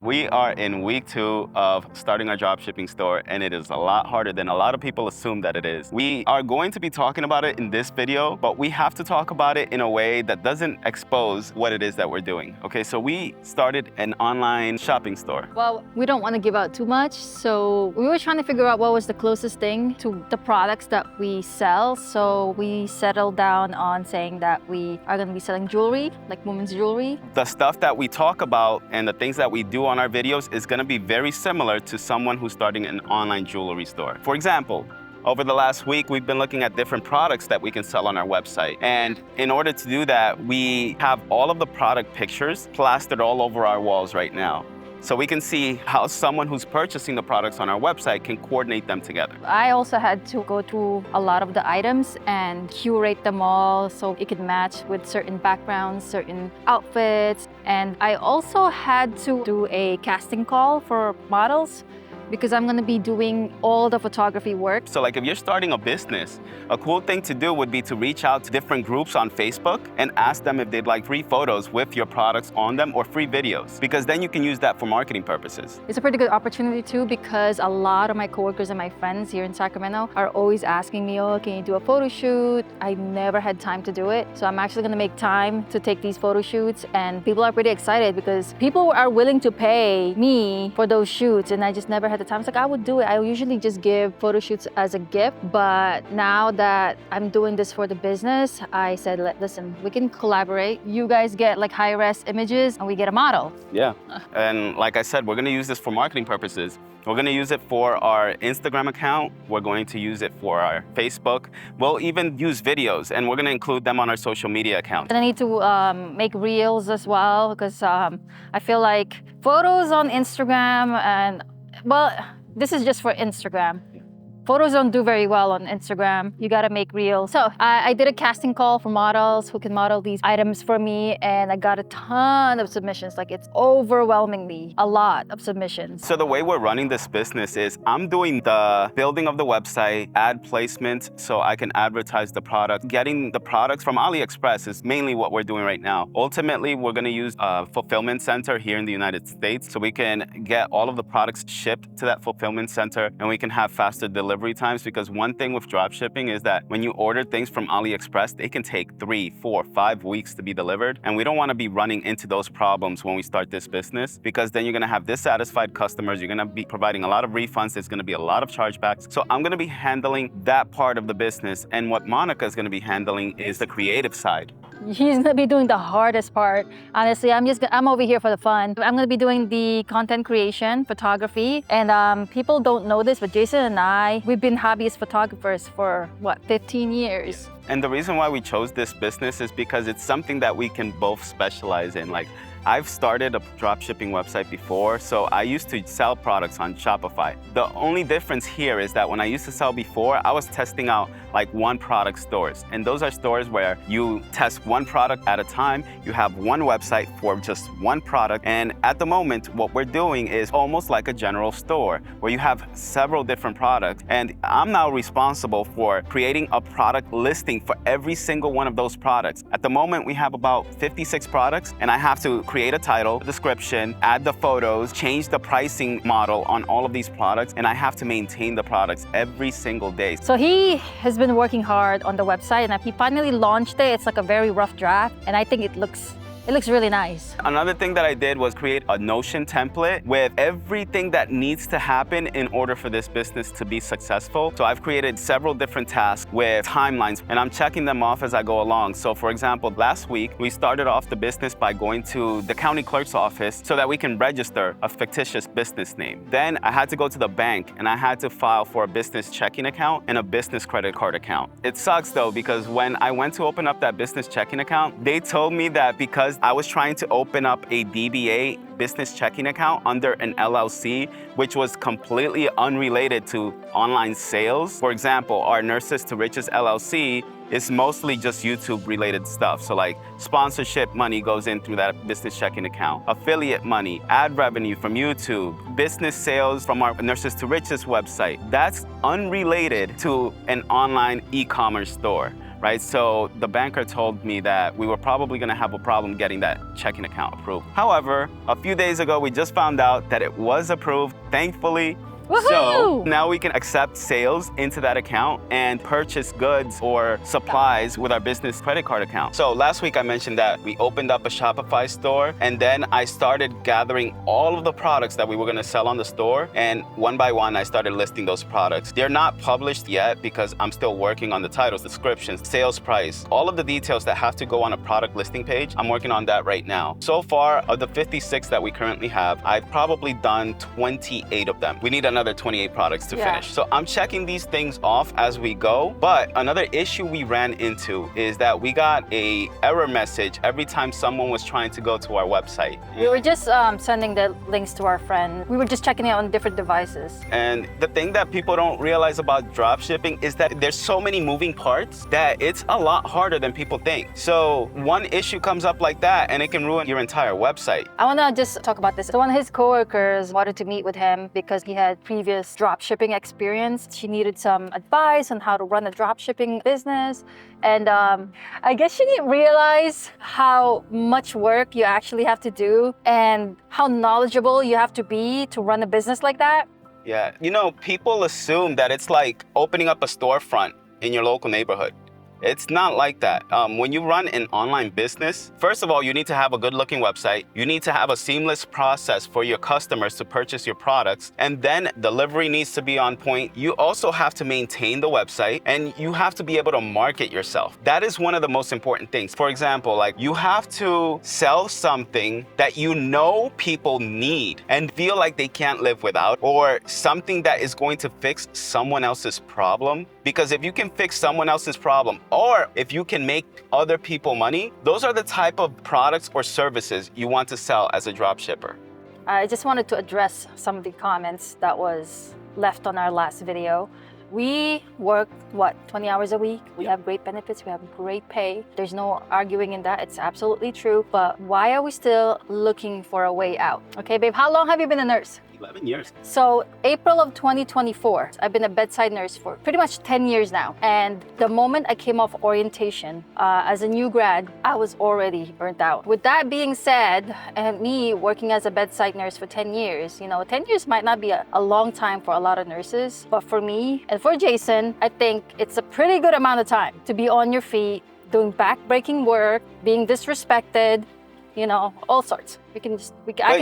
We are in week 2 of starting our dropshipping store, and it is a lot harder than a lot of people assume that it is. We are going to be talking about it in this video, but we have to talk about it in a way that doesn't expose what it is that we're doing. Okay, so we started an online shopping store. Well, we don't want to give out too much, so we were trying to figure out what was the closest thing to the products that we sell. So we settled down on saying that we are going to be selling jewelry, like women's jewelry. The stuff that we talk about and the things that we do on our videos is going to be very similar to someone who's starting an online jewelry store. For example, over the last week, we've been looking at different products that we can sell on our website. And in order to do that, we have all of the product pictures plastered all over our walls right now. So we can see how someone who's purchasing the products on our website can coordinate them together. I also had to go through a lot of the items and curate them all so it could match with certain backgrounds, certain outfits. And I also had to do a casting call for models because I'm gonna be doing all the photography work. So like if you're starting a business, a cool thing to do would be to reach out to different groups on Facebook and ask them if they'd like free photos with your products on them or free videos, because then you can use that for marketing purposes. It's a pretty good opportunity too because a lot of my coworkers and my friends here in Sacramento are always asking me, oh, can you do a photo shoot? I never had time to do it. So I'm actually gonna make time to take these photo shoots, and people are pretty excited because people are willing to pay me for those shoots, and I just never had the time. It's like, I would do it. I usually just give photo shoots as a gift, but now that I'm doing this for the business, I said, listen, we can collaborate. You guys get like high-res images and we get a model. Yeah, and like I said, we're gonna use this for marketing purposes. We're gonna use it for our Instagram account. We're going to use it for our Facebook. We'll even use videos, and we're gonna include them on our social media accounts. And I need to make reels as well because I feel like photos on Instagram and, well, this is just for Instagram. Photos don't do very well on Instagram. You gotta make reels. So I did a casting call for models who can model these items for me, and I got a ton of submissions. Like, it's overwhelmingly a lot of submissions. So the way we're running this business is I'm doing the building of the website, ad placement, so I can advertise the product. Getting the products from AliExpress is mainly what we're doing right now. Ultimately, we're gonna use a fulfillment center here in the United States so we can get all of the products shipped to that fulfillment center, and we can have faster delivery times, because one thing with dropshipping is that when you order things from AliExpress, they can take 3, 4, 5 weeks to be delivered. And we don't want to be running into those problems when we start this business, because then you're going to have dissatisfied customers. You're going to be providing a lot of refunds. There's going to be a lot of chargebacks. So I'm going to be handling that part of the business. And what Monica is going to be handling is the creative side. He's gonna be doing the hardest part. Honestly, I'm over here for the fun. I'm gonna be doing the content creation, photography, and people don't know this, but Jason and I, we've been hobbyist photographers for, what, 15 years? And the reason why we chose this business is because it's something that we can both specialize in. Like, I've started a dropshipping website before, so I used to sell products on Shopify. The only difference here is that when I used to sell before, I was testing out like one product stores. And those are stores where you test one product at a time. You have one website for just one product. And at the moment, what we're doing is almost like a general store where you have several different products. And I'm now responsible for creating a product listing for every single one of those products. At the moment, we have about 56 products, and I have to create a title, description, add the photos, change the pricing model on all of these products, and I have to maintain the products every single day. So he has been working hard on the website, and he finally launched it. It's like a very rough draft, and I think it looks really nice. Another thing that I did was create a Notion template with everything that needs to happen in order for this business to be successful. So I've created several different tasks with timelines, and I'm checking them off as I go along. So for example, last week, we started off the business by going to the county clerk's office so that we can register a fictitious business name. Then I had to go to the bank, and I had to file for a business checking account and a business credit card account. It sucks though, because when I went to open up that business checking account, they told me that because I was trying to open up a DBA, business checking account, under an LLC, which was completely unrelated to online sales. For example, our Nurses to Riches LLC is mostly just YouTube related stuff. So like sponsorship money goes in through that business checking account, affiliate money, ad revenue from YouTube, business sales from our Nurses to Riches website. That's unrelated to an online e-commerce store. right? So the banker told me that we were probably gonna have a problem getting that checking account approved. However, a few days ago, we just found out that it was approved, thankfully. So Woohoo! now we can accept sales into that account and purchase goods or supplies with our business credit card account. So last week I mentioned that we opened up a Shopify store, and then I started gathering all of the products that we were gonna sell on the store, and one by one I started listing those products. They're not published yet because I'm still working on the titles, descriptions, sales price, all of the details that have to go on a product listing page. I'm working on that right now. So far, of the 56 that we currently have, I've probably done 28 of them. We need another 28 products to finish. So I'm checking these things off as we go. But another issue we ran into is that we got a error message every time someone was trying to go to our website. We were just sending the links to our friend. We were just checking it on different devices. And the thing that people don't realize about dropshipping is that there's so many moving parts that it's a lot harder than people think. So one issue comes up like that and it can ruin your entire website. I want to just talk about this. So one of his coworkers wanted to meet with him because he had previous dropshipping experience. She needed some advice on how to run a dropshipping business. And I guess she didn't realize how much work you actually have to do and how knowledgeable you have to be to run a business like that. Yeah, you know, people assume that it's like opening up a storefront in your local neighborhood. It's not like that. When you run an online business, first of all, you need to have a good looking website. You need to have a seamless process for your customers to purchase your products. And then delivery needs to be on point. You also have to maintain the website and you have to be able to market yourself. That is one of the most important things. For example, like you have to sell something that you know people need and feel like they can't live without, or something that is going to fix someone else's problem. Because if you can fix someone else's problem, or if you can make other people money, those are the type of products or services you want to sell as a dropshipper. I just wanted to address some of the comments that was left on our last video. We work, 20 hours a week? We have great benefits, we have great pay. There's no arguing in that, it's absolutely true. But why are we still looking for a way out? Okay, babe, how long have you been a nurse? 11 years. So April of 2024, I've been a bedside nurse for pretty much 10 years now. And the moment I came off orientation as a new grad, I was already burnt out. With that being said, and me working as a bedside nurse for 10 years, 10 years might not be a long time for a lot of nurses, but for me and for Jason, I think it's a pretty good amount of time to be on your feet, doing back-breaking work, being disrespected, all sorts. I can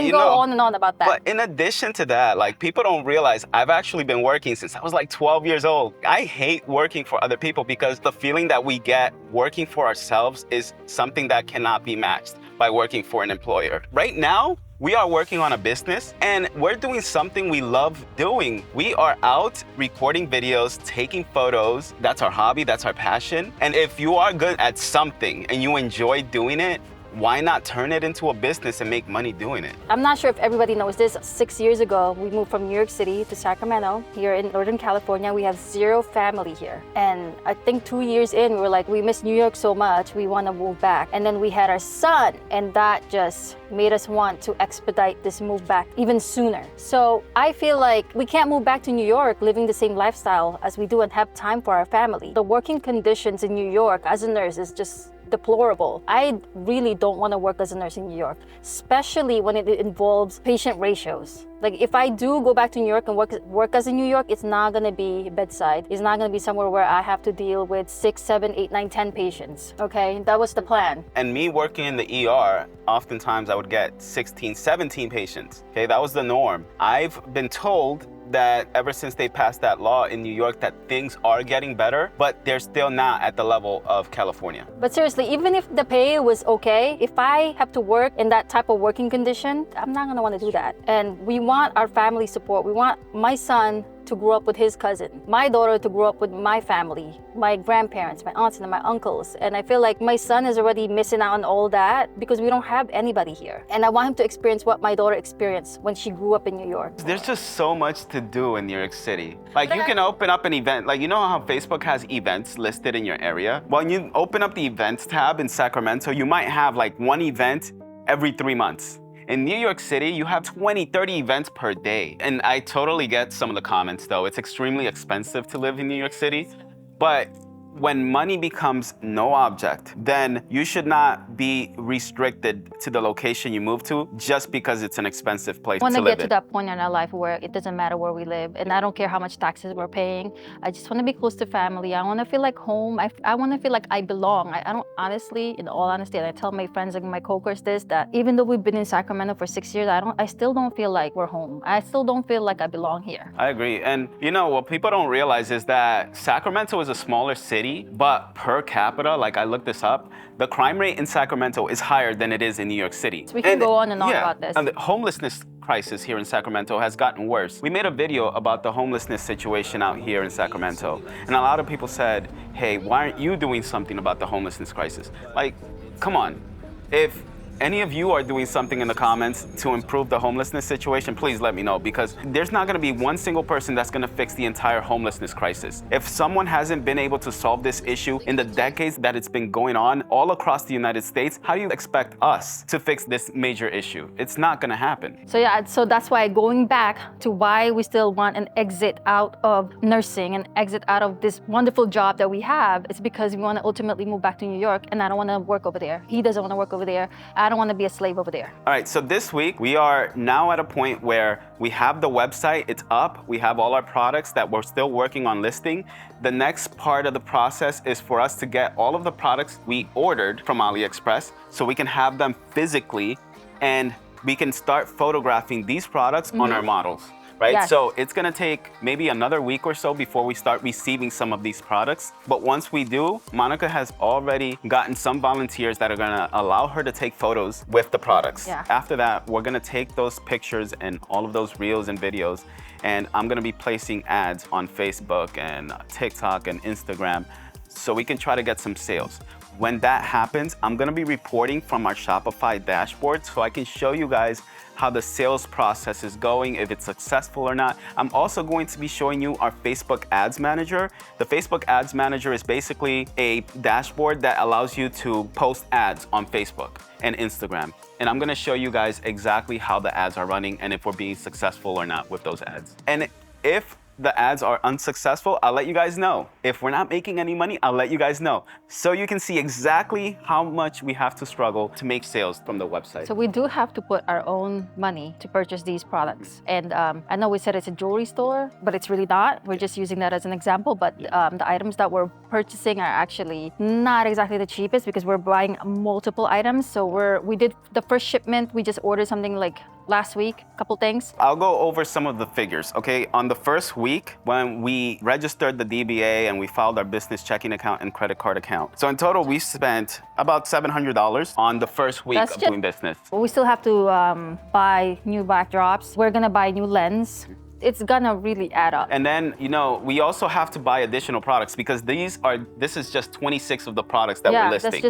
go on and on about that. But in addition to that, like people don't realize I've actually been working since I was like 12 years old. I hate working for other people because the feeling that we get working for ourselves is something that cannot be matched by working for an employer. Right now, we are working on a business and we're doing something we love doing. We are out recording videos, taking photos. That's our hobby, that's our passion. And if you are good at something and you enjoy doing it, why not turn it into a business and make money doing it? I'm not sure if everybody knows this. 6 years ago, we moved from New York City to Sacramento. Here in Northern California, we have 0 family here. And I think 2 years in, we were like, we miss New York so much, we want to move back. And then we had our son, and that just made us want to expedite this move back even sooner. So I feel like we can't move back to New York living the same lifestyle as we do and have time for our family. The working conditions in New York as a nurse is just deplorable. I really don't want to work as a nurse in New York, especially when it involves patient ratios. Like if I do go back to New York and work as in New York, it's not going to be bedside. It's not going to be somewhere where I have to deal with 6, 7, 8, 9, 10 patients. Okay, that was the plan. And me working in the ER, oftentimes I would get 16, 17 patients. Okay, that was the norm. I've been told that ever since they passed that law in New York that things are getting better, but they're still not at the level of California. But seriously, even if the pay was okay, if I have to work in that type of working condition, I'm not gonna want to do that. And we want our family support. We want my son to grow up with his cousin, my daughter to grow up with my family, my grandparents, my aunts and my uncles. And I feel like my son is already missing out on all that because we don't have anybody here. And I want him to experience what my daughter experienced when she grew up in New York. There's just so much to do in New York City. Like you can open up an event, like you know how Facebook has events listed in your area? Well, when you open up the events tab in Sacramento, you might have like one event every 3 months. In New York City, you have 20, 30 events per day. And I totally get some of the comments though. It's extremely expensive to live in New York City. But when money becomes no object, then you should not be restricted to the location you move to just because it's an expensive place I want to to live get to in. that point in our life where it doesn't matter where we live, and I don't care how much taxes we're paying. I just want to be close to family. I want to feel like home. I want to feel like I belong. I don't, honestly, in all honesty, and I tell my friends and my coworkers this, that even though we've been in Sacramento for 6 years, I still don't feel like we're home. I still don't feel like I belong here. I agree. And you know, what people don't realize is that Sacramento is a smaller city, but per capita, like I looked this up, the crime rate in Sacramento is higher than it is in New York City. So we can go on and on about this. And the homelessness crisis here in Sacramento has gotten worse. We made a video about the homelessness situation out here in Sacramento. And a lot of people said, hey, why aren't you doing something about the homelessness crisis? Like, come on. If any of you are doing something in the comments to improve the homelessness situation, please let me know, because there's not gonna be one single person that's gonna fix the entire homelessness crisis. If someone hasn't been able to solve this issue in the decades that it's been going on all across the United States, how do you expect us to fix this major issue? It's not gonna happen. So yeah, so that's why going back to why we still want an exit out of nursing, an exit out of this wonderful job that we have, it's because we want to ultimately move back to New York, and I don't want to work over there. He doesn't want to work over there. I don't want to be a slave over there. All right, so this week we are now at a point where we have the website, it's up, we have all our products that we're still working on listing. The next part of the process is for us to get all of the products we ordered from AliExpress so we can have them physically and we can start photographing these products on our models. Right? Yes. So it's gonna take maybe another week or so before we start receiving some of these products. But once we do, Monica has already gotten some volunteers that are gonna allow her to take photos with the products. Yeah. After that, we're gonna take those pictures and all of those reels and videos, and I'm gonna be placing ads on Facebook and TikTok and Instagram so we can try to get some sales. When that happens, I'm gonna be reporting from our Shopify dashboard so I can show you guys how the sales process is going, if it's successful or not. I'm also going to be showing you our Facebook Ads Manager. The Facebook Ads Manager is basically a dashboard that allows you to post ads on Facebook and Instagram. And I'm gonna show you guys exactly how the ads are running and if we're being successful or not with those ads. And if the ads are unsuccessful, I'll let you guys know. If we're not making any money, I'll let you guys know. So you can see exactly how much we have to struggle to make sales from the website. So we do have to put our own money to purchase these products. And I know we said it's a jewelry store, but it's really not. We're just using that as an example, but the items that we're purchasing are actually not exactly the cheapest because we're buying multiple items. So we did the first shipment, we just ordered something like last week, a couple things. I'll go over some of the figures, okay? On the first week, when we registered the DBA and we filed our business checking account and credit card account. So in total, we spent about $700 on the first week of doing business. We still have to buy new backdrops. We're gonna buy new lens. It's gonna really add up. And then, you know, we also have to buy additional products because this is just 26 of the products that we're listing.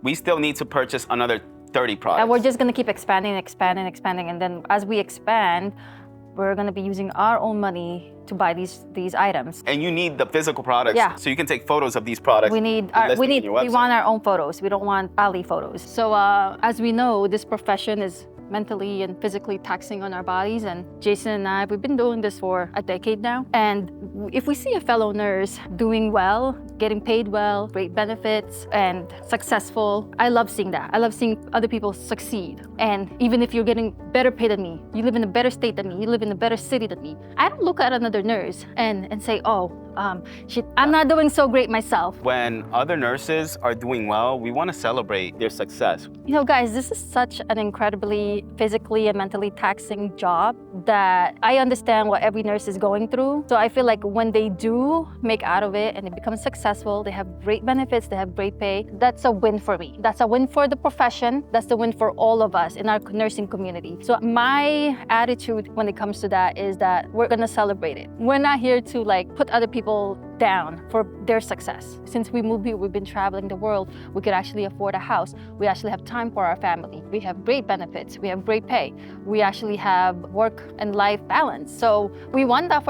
We still need to purchase another 30 products. And we're just gonna keep expanding. And then as we expand, we're gonna be using our own money to buy these items. And you need the physical products so you can take photos of these products. We want our own photos. We don't want Ali photos. So as we know, this profession is mentally and physically taxing on our bodies. And Jason and I, we've been doing this for a decade now. And if we see a fellow nurse doing well, getting paid well, great benefits, and successful, I love seeing that. I love seeing other people succeed. And even if you're getting better pay than me, you live in a better state than me, you live in a better city than me, I don't look at another nurse and say, oh, I'm not doing so great myself. When other nurses are doing well, we want to celebrate their success. You know, guys, this is such an incredibly physically and mentally taxing job that I understand what every nurse is going through. So I feel like when they do make out of it and they become successful, they have great benefits, they have great pay, that's a win for me. That's a win for the profession. That's the win for all of us in our nursing community. So my attitude when it comes to that is that we're gonna celebrate it. We're not here to like put other people down for their success. Since we moved here, we've been traveling the world. We could actually afford a house. We actually have time for our family. We have great benefits. We have great pay. We actually have work and life balance. So we want that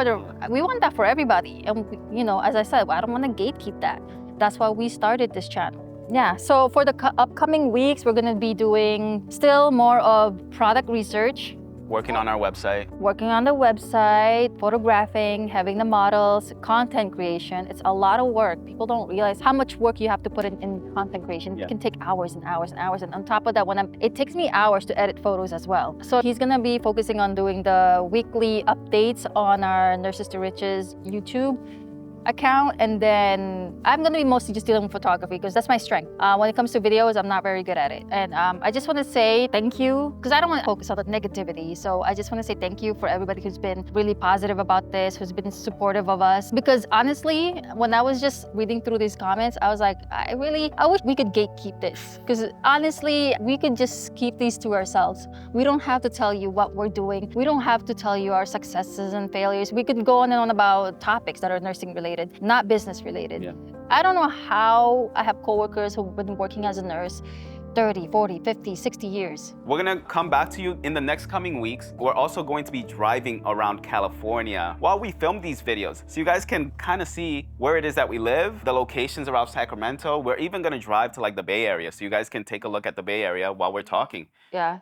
for everybody. And you know, as I said, I don't want to gatekeep that. That's why we started this channel. Yeah, so for the upcoming weeks, we're gonna be doing still more of product research. Working on our website. Working on the website, photographing, having the models, content creation. It's a lot of work. People don't realize how much work you have to put in content creation. Yeah. It can take hours and hours and hours. And on top of that, it takes me hours to edit photos as well. So he's gonna be focusing on doing the weekly updates on our Nurses to Riches YouTube account, and then I'm gonna be mostly just dealing with photography because that's my strength. When it comes to videos, I'm not very good at it. And I just want to say thank you because I don't want to focus on the negativity. So I just want to say thank you for everybody who's been really positive about this, who's been supportive of us. Because honestly, when I was just reading through these comments, I was like, I wish we could gatekeep this. Because honestly, we could just keep these to ourselves. We don't have to tell you what we're doing. We don't have to tell you our successes and failures. We could go on and on about topics that are nursing related, not business related. Yeah. I don't know how I have coworkers who've been working as a nurse 30, 40, 50, 60 years. We're gonna come back to you in the next coming weeks. We're also going to be driving around California while we film these videos. So you guys can kind of see where it is that we live, the locations around Sacramento. We're even gonna drive to like the Bay Area. So you guys can take a look at the Bay Area while we're talking. Yeah.